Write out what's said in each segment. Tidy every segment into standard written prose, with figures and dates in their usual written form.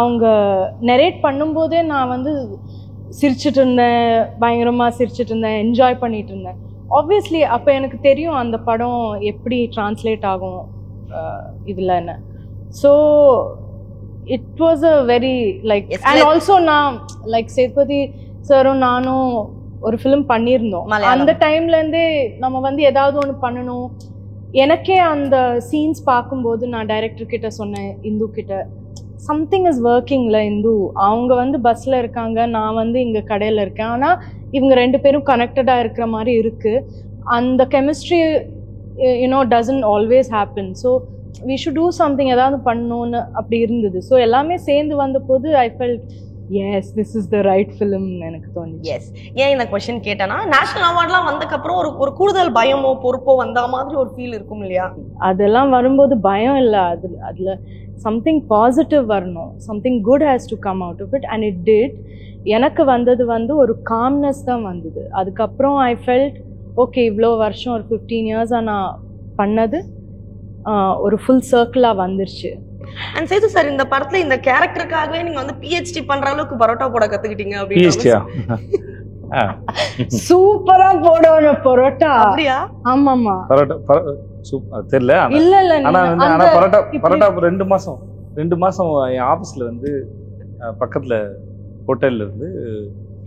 அவங்க நெரேட் பண்ணும்போதே நான் வந்து சிரிச்சிட்டு இருந்தேன், பயங்கரமாக சிரிச்சிட்டு இருந்தேன், என்ஜாய் பண்ணிட்டு இருந்தேன். ஆப்வியஸ்லி அப்போ எனக்கு தெரியும் அந்த படம் எப்படி டிரான்ஸ்லேட் ஆகும் இதில் என்ன. So it was a very like and also நான் லைக் சேதுபதி சாரும் நானும் ஒரு ஃபிலிம் பண்ணியிருந்தோம். அந்த டைம்லேருந்தே நம்ம வந்து ஏதாவது ஒன்று பண்ணணும். எனக்கே அந்த சீன்ஸ் பார்க்கும்போது நான் டைரக்டர் கிட்ட சொன்னேன், இந்து கிட்ட, சம்திங் இஸ் ஒர்க்கிங்ல இந்து. அவங்க வந்து பஸ்ல இருக்காங்க, நான் வந்து இங்க கடையில இருக்கேன், ஆனா இவங்க 2 பேரும் கனெக்டடா இருக்கிற மாதிரி இருக்கு. அந்த chemistry doesn't always happen. So we should do something, ஏதாவது பண்ணணும்னு அப்படி இருந்தது. ஸோ எல்லாமே சேர்ந்து வந்த போது I felt yes this is the right film எனக்கு தோணுச்சு. எஸ். ஏன் இந்த கொஸ்டின் கேட்டேன்னா, நேஷனல் அவார்ட்லாம் வந்ததுக்கப்புறம் ஒரு கூடுதல் பயமோ பொறுப்போ வந்த மாதிரி ஒரு ஃபீல் இருக்கும் இல்லையா? அதெல்லாம் வரும்போது பயம் இல்லை, அதில் சம்திங் பாசிட்டிவ் வரணும், something good has to come out of it and it did. எனக்கு வந்தது வந்து ஒரு காம்னஸ் தான் வந்தது. அதுக்கப்புறம் ஐ ஃபெல்ட் ஓகே, இவ்வளோ வருஷம் ஒரு 15 இயர்ஸாக நான் பண்ணது ஒரு ஃபுல் சர்க்கிளாக வந்துருச்சு. அண்ட் சேது சார், இந்த படத்துல இந்த கேரக்டருக்காகவே நீங்க வந்து பிஹெச்டி பண்ற அளவுக்கு பரோட்டா போட கத்துக்கிட்டீங்க பிஹெச்டியா? சூப்பரா போடுவாங்க பரோட்டா. அப்படியா? ஆமாமா. பரோட்டா தெரியல. இல்ல இல்ல, ஆனா பரோட்டா 2 மாசம் என் ஆபீஸ்ல வந்து பக்கத்துல ஹோட்டல்ல இருந்து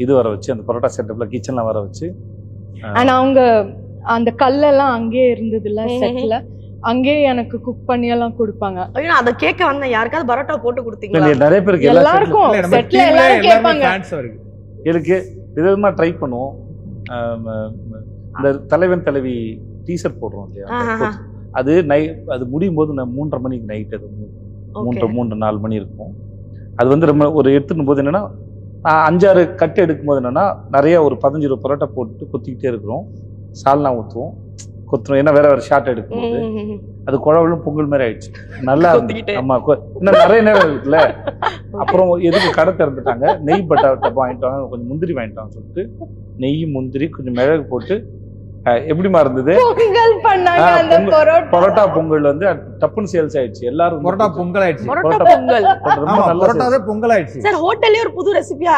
இது வர வச்சு, அந்த பரோட்டா செட்டப்ல கிச்சன்ல வர வச்சு, ஆனா அவங்க அந்த கல்லெல்லாம் அங்கேயே இருந்ததுல செட்ல, அங்கேயே எனக்கு குக் பண்ணி எல்லாம் கொடுப்பாங்க. ஐயோ, அத கேட்க வந்த யாருக்காவது பரோட்டா போட்டு கொடுத்தீங்களா? நிறைய பேருக்கு எல்லாருக்கும் செட்ல எல்லாரும் கேட்பாங்க. எனக்கு விதமா ட்ரை பண்ணுவோம். இந்த தலைவன் தலைவி டீசர் போடுறோம் இல்லையா, அது முடியும் போது நான் 3:30 மணிக்கு நைட், அது 3-4 மணி இருக்கும். அது வந்து ரொம்ப ஒரு எடுத்துடும் போது என்னன்னா, 5-6 கட்டு எடுக்கும் போது என்னன்னா, நிறைய ஒரு 15 பரோட்டா போட்டு கொத்திக்கிட்டே இருக்கிறோம். சால்னா ஊற்றுவோம், கொத்துறோம். ஏன்னா வேற ஷார்ட் எடுக்கும்போது அது குழம்புலும் பொங்கல் மாதிரி ஆயிடுச்சு. நல்லா இருந்துச்சு. ஆமா, இன்னும் நிறைய நேரம் இருக்குல்ல. அப்புறம் எதுக்கு கடை திறந்துட்டாங்க, நெய் பட்டா டப்பா வாங்கிட்டு வாங்க, கொஞ்சம் முந்திரி வாங்கிட்டு வாங்க சொல்லிட்டு நெய் முந்திரி கொஞ்சம் மிளகு போட்டு எப்படிமா இருந்தது பரோட்டா பொங்கல் வந்து டப்புன்னு சேல்ஸ் ஆயிடுச்சு. எல்லாரும் பரோட்டா பொங்கல் ஆயிடுச்சு. பரோட்டா பொங்கல் ரொம்ப நல்லா பொங்கல் ஆயிடுச்சு. சார், ஹோட்டல்லே ஒரு புது ரெசிபியா